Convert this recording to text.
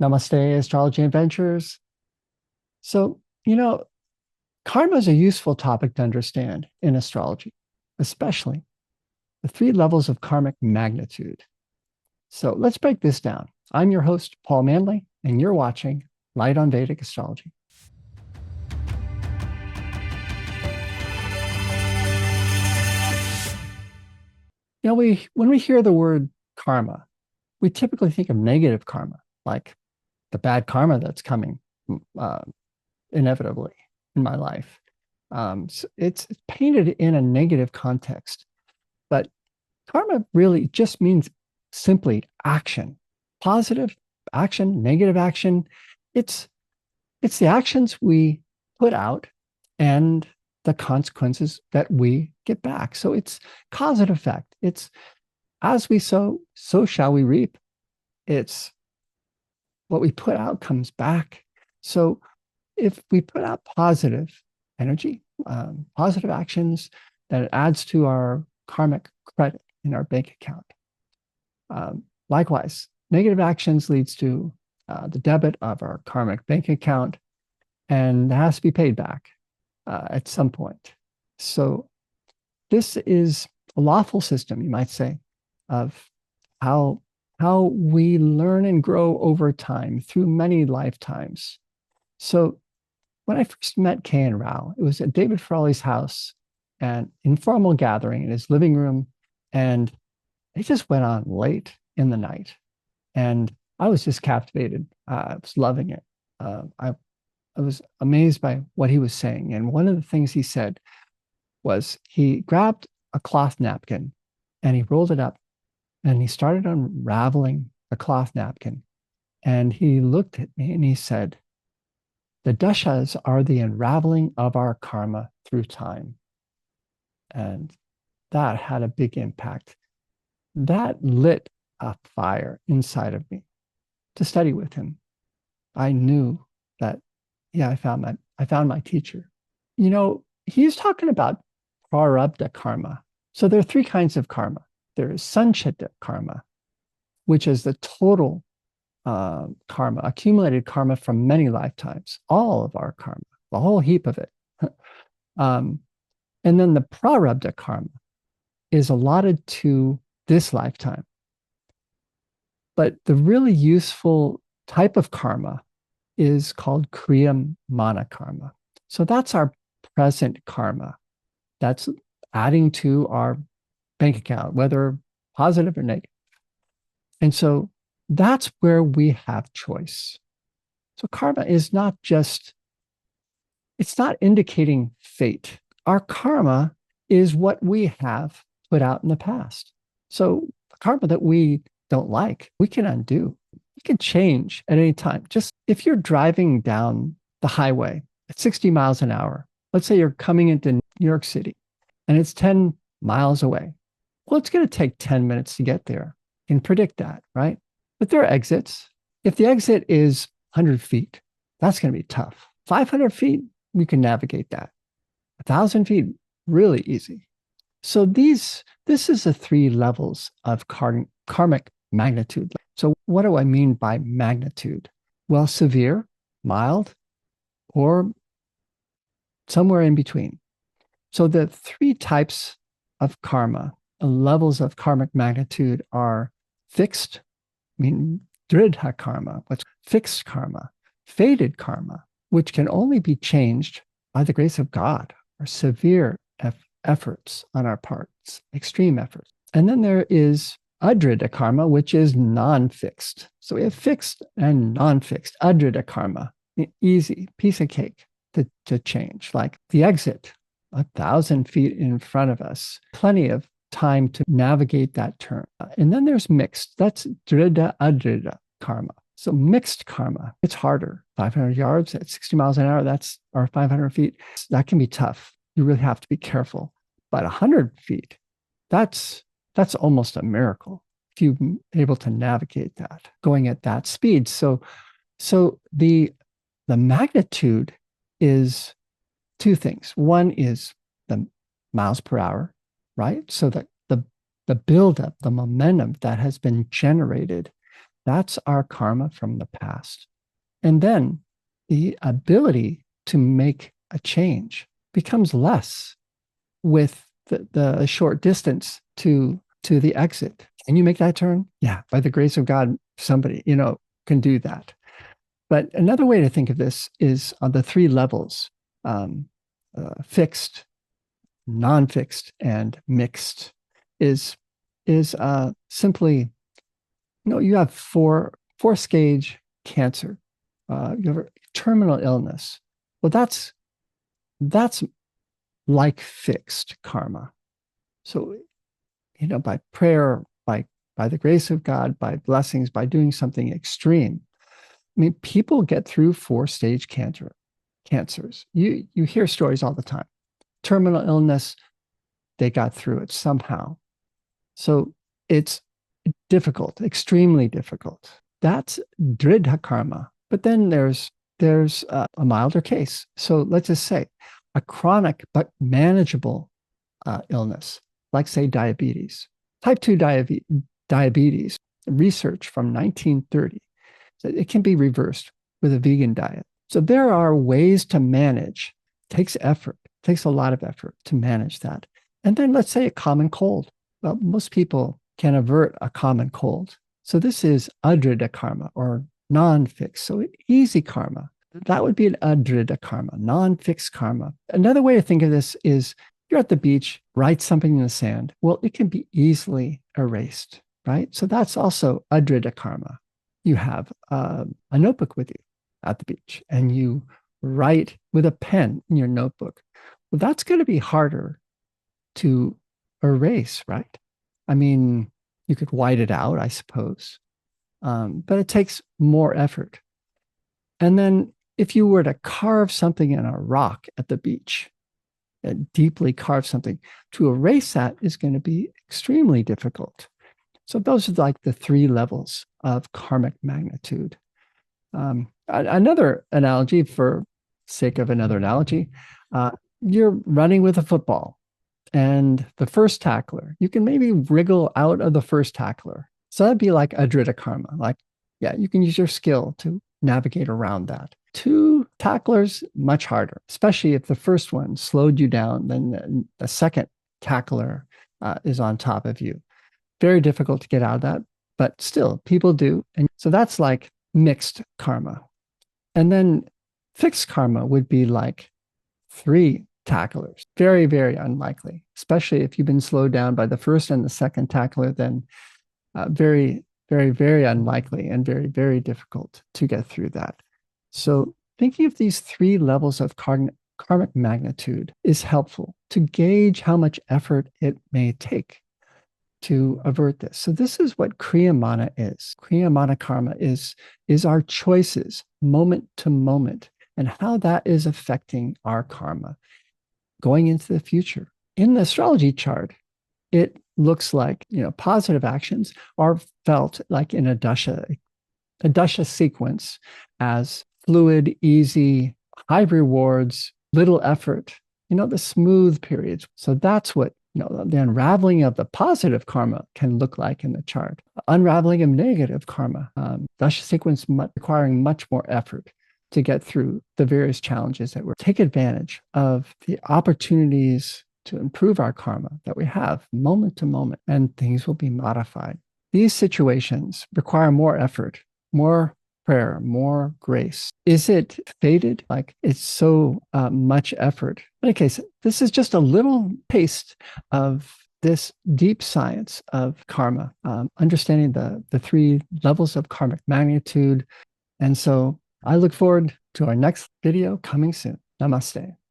Namaste, astrology adventures. So, karma is a useful topic to understand in astrology, especially the three levels of karmic magnitude. So, let's break this down. I'm your host, Paul Manley, and you're watching Light on Vedic Astrology. When we hear the word karma, we typically think of negative karma, like the bad karma that's coming uh, inevitably in my life. So it's painted in a negative context, but karma really just means simply action, positive action, negative action. It's it's the actions we put out and the consequences that we get back. So it's cause and effect. It's as we sow, so shall we reap. It's what we put out comes back. So if we put out positive energy, positive actions, then it adds to our karmic credit in our bank account. Likewise, negative actions leads to the debit of our karmic bank account, and it has to be paid back at some point. So this is a lawful system, you might say, of how we learn and grow over time through many lifetimes. So when I first met Kay and Rao, it was at David Frawley's house, an informal gathering in his living room, and it just went on late in the night. And I was just captivated. I was loving it. I was amazed by what he was saying. And one of the things he said was he grabbed a cloth napkin and he rolled it up and he started unraveling the cloth napkin. And he looked at me and he said, the dashas are the unraveling of our karma through time. And that had a big impact. That lit a fire inside of me to study with him. I knew that, yeah, I found my teacher. He's talking about prarabdha karma. So there are three kinds of karma. There is sanchita karma, which is the total karma, accumulated karma from many lifetimes, all of our karma, the whole heap of it. And then the prarabdha karma is allotted to this lifetime. But the really useful type of karma is called kriyamana karma. So that's our present karma. That's adding to our bank account, whether positive or negative. And so that's where we have choice. So karma is not just, it's not indicating fate. Our karma is what we have put out in the past. So the karma that we don't like, we can undo. We can change at any time. Just if you're driving down the highway at 60 miles an hour, let's say you're coming into New York City and it's 10 miles away. Well, it's going to take 10 minutes to get there. You can predict that, right? But there are exits. If the exit is 100 feet, that's going to be tough. 500 feet, we can navigate that. 1,000 feet, really easy. So this is the three levels of karmic magnitude. So what do I mean by magnitude? Well, severe, mild, or somewhere in between. So the three types of karma, levels of karmic magnitude are fixed, dridha karma, what's fixed karma, fated karma, which can only be changed by the grace of God, or severe efforts on our parts, extreme efforts. And then there is adridha karma, which is non-fixed. So we have fixed and non-fixed. Adridha karma, easy, piece of cake to change. Like the exit, 1,000 feet in front of us, plenty of time to navigate that turn. And then there's mixed. That's dridha adridha karma. So mixed karma, it's harder. 500 yards at 60 miles an hour, or 500 feet, that can be tough. You really have to be careful. But 100 feet, that's almost a miracle if you're able to navigate that, going at that speed. So the magnitude is two things. One is the miles per hour, right? So that the buildup, the momentum that has been generated That's our karma from the past. And then the ability to make a change becomes less with the short distance to the exit. Can you make that turn? Yeah, by the grace of God, somebody, can do that. But another way to think of this is on the three levels, fixed, non-fixed, and mixed is simply, you have four stage cancer, you have a terminal illness. Well, that's like fixed karma. So, by prayer, by the grace of God, by blessings, by doing something extreme. I mean, people get through four-stage cancers. You hear stories all the time. Terminal illness, they got through it somehow. So it's difficult, extremely difficult. That's dridha karma. But then there's a milder case. So let's just say a chronic but manageable illness, like say diabetes, type 2 diabetes, research from 1930, so it can be reversed with a vegan diet. So there are ways to manage. It takes effort, it takes a lot of effort to manage that. And then let's say a common cold. Well, most people can avert a common cold. So this is adrida karma or non-fixed. So easy karma. That would be an adrida karma, non-fixed karma. Another way to think of this is you're at the beach, write something in the sand. Well, it can be easily erased, right? So that's also adrida karma. You have a notebook with you at the beach and you write with a pen in your notebook. Well, that's going to be harder to erase, right? I mean, you could white it out, I suppose, but it takes more effort. And then if you were to carve something in a rock at the beach, deeply carve something, to erase that is going to be extremely difficult. So those are like the three levels of karmic magnitude. Another analogy, for sake of another analogy, you're running with a football and the first tackler, you can maybe wriggle out of the first tackler. So that'd be like adrita karma. Like, yeah, you can use your skill to navigate around that. Two tacklers, much harder, especially if the first one slowed you down, then the second tackler is on top of you. Very difficult to get out of that, but still, people do. And so that's like mixed karma. And then fixed karma would be like three tacklers. Very, very unlikely, especially if you've been slowed down by the first and the second tackler, then very, very, very unlikely and very, very difficult to get through that. So thinking of these three levels of karmic magnitude is helpful to gauge how much effort it may take to avert this. So this is what Kriyamana is. Kriyamana karma is our choices moment to moment and how that is affecting our karma going into the future. In the astrology chart, it looks like, positive actions are felt like in a dasha sequence as fluid, easy, high rewards, little effort, the smooth periods. So that's what the unraveling of the positive karma can look like in the chart. Unraveling of negative karma, dasha sequence requiring much more effort to get through the various challenges that we take advantage of the opportunities to improve our karma that we have moment to moment, and things will be modified. These situations require more effort, more prayer, more grace. Is it fated? Like it's so much effort. In any case, this is just a little taste of this deep science of karma, understanding the three levels of karmic magnitude. And so I look forward to our next video coming soon. Namaste.